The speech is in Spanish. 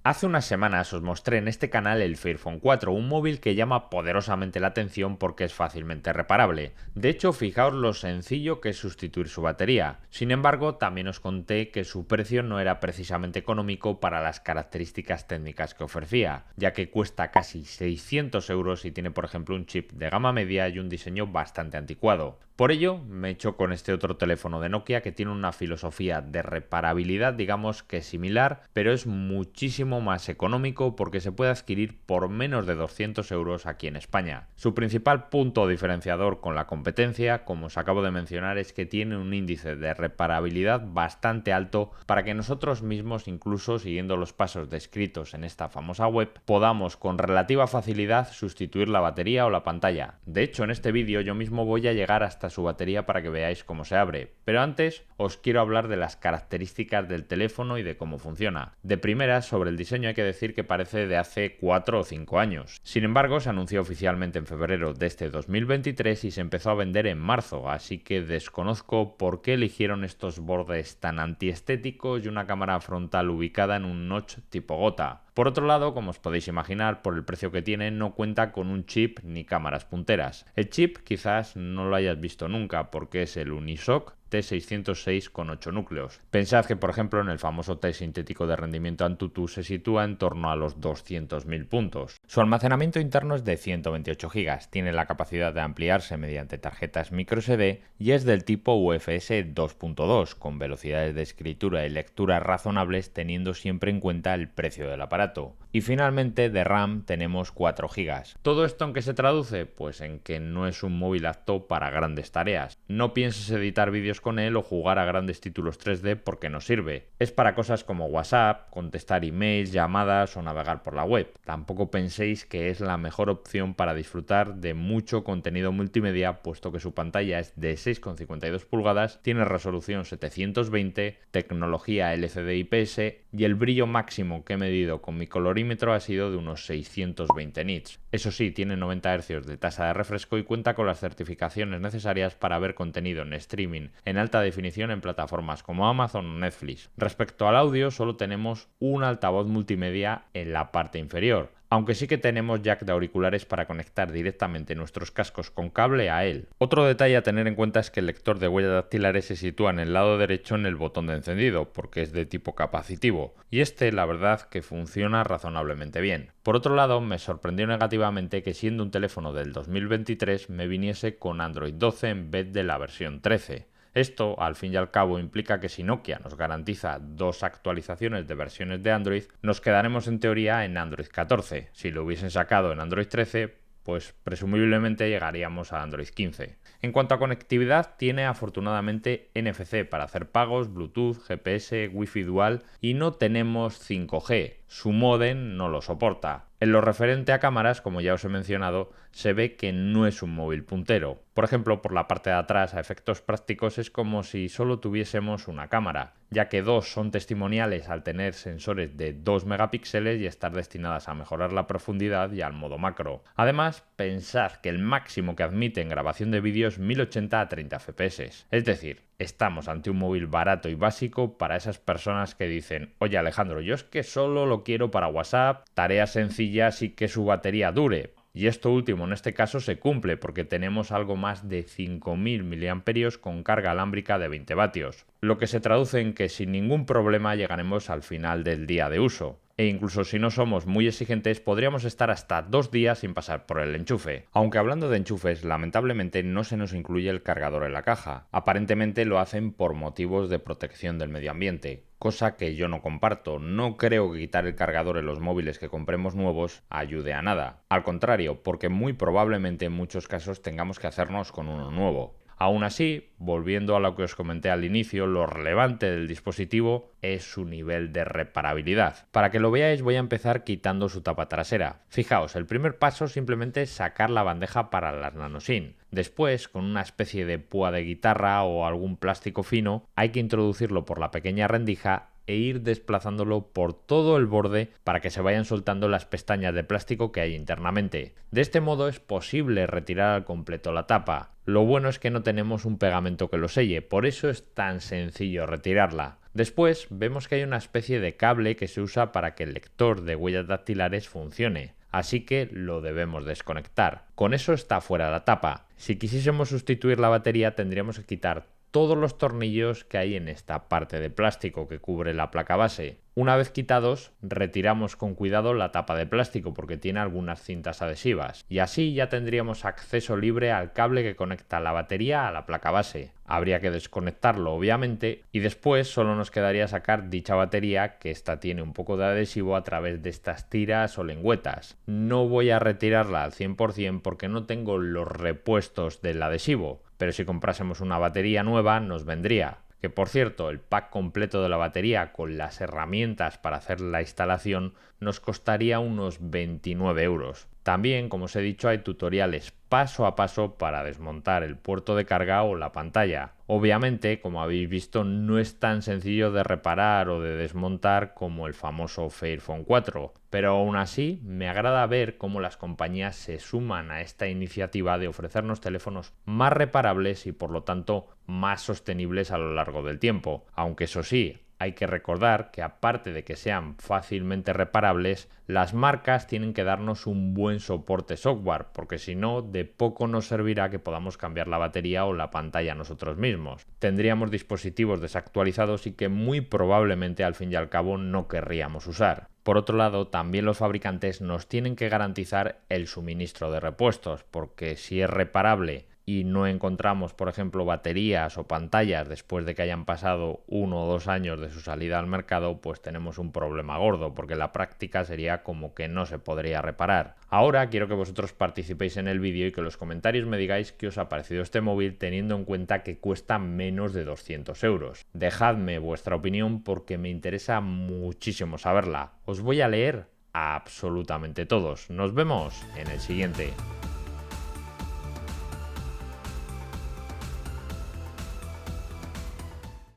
Hace unas semanas os mostré en este canal el Fairphone 4, un móvil que llama poderosamente la atención porque es fácilmente reparable. De hecho, fijaos lo sencillo que es sustituir su batería. Sin embargo, también os conté que su precio no era precisamente económico para las características técnicas que ofrecía, ya que cuesta casi 600 euros y tiene por ejemplo un chip de gama media y un diseño bastante anticuado. Por ello, me echo con este otro teléfono de Nokia que tiene una filosofía de reparabilidad digamos que similar, pero es muchísimo más económico porque se puede adquirir por menos de 200 euros aquí en España. Su principal punto diferenciador con la competencia, como os acabo de mencionar, es que tiene un índice de reparabilidad bastante alto para que nosotros mismos, incluso siguiendo los pasos descritos en esta famosa web, podamos con relativa facilidad sustituir la batería o la pantalla. De hecho, en este vídeo yo mismo voy a llegar hasta su batería para que veáis cómo se abre, pero antes os quiero hablar de las características del teléfono y de cómo funciona. De primeras, sobre el diseño hay que decir que parece de hace 4 o 5 años. Sin embargo, se anunció oficialmente en febrero de este 2023 y se empezó a vender en marzo, así que desconozco por qué eligieron estos bordes tan antiestéticos y una cámara frontal ubicada en un notch tipo gota. Por otro lado, como os podéis imaginar, por el precio que tiene no cuenta con un chip ni cámaras punteras. El chip quizás no lo hayas visto nunca porque es el Unisoc T606 con 8 núcleos. Pensad que por ejemplo en el famoso test sintético de rendimiento AnTuTu se sitúa en torno a los 200.000 puntos. Su almacenamiento interno es de 128 GB, tiene la capacidad de ampliarse mediante tarjetas microSD y es del tipo UFS 2.2 con velocidades de escritura y lectura razonables teniendo siempre en cuenta el precio del aparato. Y finalmente de RAM tenemos 4 GB. ¿Todo esto en qué se traduce? Pues en que no es un móvil apto para grandes tareas. No pienses editar vídeos con él o jugar a grandes títulos 3D porque no sirve. Es para cosas como WhatsApp, contestar emails, llamadas o navegar por la web. Tampoco penséis que es la mejor opción para disfrutar de mucho contenido multimedia, puesto que su pantalla es de 6,52 pulgadas, tiene resolución 720, tecnología LCD IPS y el brillo máximo que he medido con mi colorímetro ha sido de unos 620 nits. Eso sí, tiene 90 Hz de tasa de refresco y cuenta con las certificaciones necesarias para ver contenido en streaming en alta definición en plataformas como Amazon o Netflix. Respecto al audio, solo tenemos un altavoz multimedia en la parte inferior, aunque sí que tenemos jack de auriculares para conectar directamente nuestros cascos con cable a él. Otro detalle a tener en cuenta es que el lector de huellas dactilares se sitúa en el lado derecho en el botón de encendido, porque es de tipo capacitivo, y este la verdad que funciona razonablemente bien. Por otro lado, me sorprendió negativamente que siendo un teléfono del 2023 me viniese con Android 12 en vez de la versión 13. Esto, al fin y al cabo, implica que si Nokia nos garantiza 2 actualizaciones de versiones de Android, nos quedaremos en teoría en Android 14. Si lo hubiesen sacado en Android 13, pues presumiblemente llegaríamos a Android 15. En cuanto a conectividad, tiene afortunadamente NFC para hacer pagos, Bluetooth, GPS, Wi-Fi dual y no tenemos 5G. Su módem no lo soporta. En lo referente a cámaras, como ya os he mencionado, se ve que no es un móvil puntero. Por ejemplo, por la parte de atrás, a efectos prácticos, es como si solo tuviésemos una cámara, ya que dos son testimoniales al tener sensores de 2 megapíxeles y estar destinadas a mejorar la profundidad y al modo macro. Además, pensad que el máximo que admite en grabación de vídeo es 1080 a 30 fps. Es decir, estamos ante un móvil barato y básico para esas personas que dicen: oye Alejandro, yo es que solo lo quiero para WhatsApp, tareas sencillas y que su batería dure. Y esto último en este caso se cumple porque tenemos algo más de 5.000 mAh con carga alámbrica de 20 vatios, lo que se traduce en que sin ningún problema llegaremos al final del día de uso. E incluso si no somos muy exigentes podríamos estar hasta 2 días sin pasar por el enchufe. Aunque hablando de enchufes, lamentablemente no se nos incluye el cargador en la caja. Aparentemente lo hacen por motivos de protección del medio ambiente, cosa que yo no comparto. No creo que quitar el cargador en los móviles que compremos nuevos ayude a nada. Al contrario, porque muy probablemente en muchos casos tengamos que hacernos con uno nuevo. Aún así, volviendo a lo que os comenté al inicio, lo relevante del dispositivo es su nivel de reparabilidad. Para que lo veáis voy a empezar quitando su tapa trasera. Fijaos, el primer paso simplemente es sacar la bandeja para las nanoSIM. Después, con una especie de púa de guitarra o algún plástico fino, hay que introducirlo por la pequeña rendija e ir desplazándolo por todo el borde para que se vayan soltando las pestañas de plástico que hay internamente. De este modo es posible retirar al completo la tapa. Lo bueno es que no tenemos un pegamento que lo selle, por eso es tan sencillo retirarla. Después vemos que hay una especie de cable que se usa para que el lector de huellas dactilares funcione, así que lo debemos desconectar. Con eso está fuera la tapa. Si quisiésemos sustituir la batería tendríamos que quitar todos los tornillos que hay en esta parte de plástico que cubre la placa base. Una vez quitados, retiramos con cuidado la tapa de plástico porque tiene algunas cintas adhesivas y así ya tendríamos acceso libre al cable que conecta la batería a la placa base. Habría que desconectarlo obviamente y después solo nos quedaría sacar dicha batería, que esta tiene un poco de adhesivo, a través de estas tiras o lengüetas. No voy a retirarla al 100% porque no tengo los repuestos del adhesivo, pero si comprásemos una batería nueva nos vendría. Que por cierto, el pack completo de la batería con las herramientas para hacer la instalación nos costaría unos 29 euros. También, como os he dicho, hay tutoriales paso a paso para desmontar el puerto de carga o la pantalla. Obviamente, como habéis visto, no es tan sencillo de reparar o de desmontar como el famoso Fairphone 4, pero aún así me agrada ver cómo las compañías se suman a esta iniciativa de ofrecernos teléfonos más reparables y por lo tanto más sostenibles a lo largo del tiempo, aunque eso sí, hay que recordar que aparte de que sean fácilmente reparables, las marcas tienen que darnos un buen soporte software, porque si no, de poco nos servirá que podamos cambiar la batería o la pantalla nosotros mismos. Tendríamos dispositivos desactualizados y que muy probablemente al fin y al cabo no querríamos usar. Por otro lado, también los fabricantes nos tienen que garantizar el suministro de repuestos, porque si es reparable y no encontramos, por ejemplo, baterías o pantallas después de que hayan pasado 1 o 2 años de su salida al mercado, pues tenemos un problema gordo, porque en la práctica sería como que no se podría reparar. Ahora quiero que vosotros participéis en el vídeo y que en los comentarios me digáis qué os ha parecido este móvil, teniendo en cuenta que cuesta menos de 200 euros. Dejadme vuestra opinión porque me interesa muchísimo saberla. Os voy a leer a absolutamente todos. Nos vemos en el siguiente.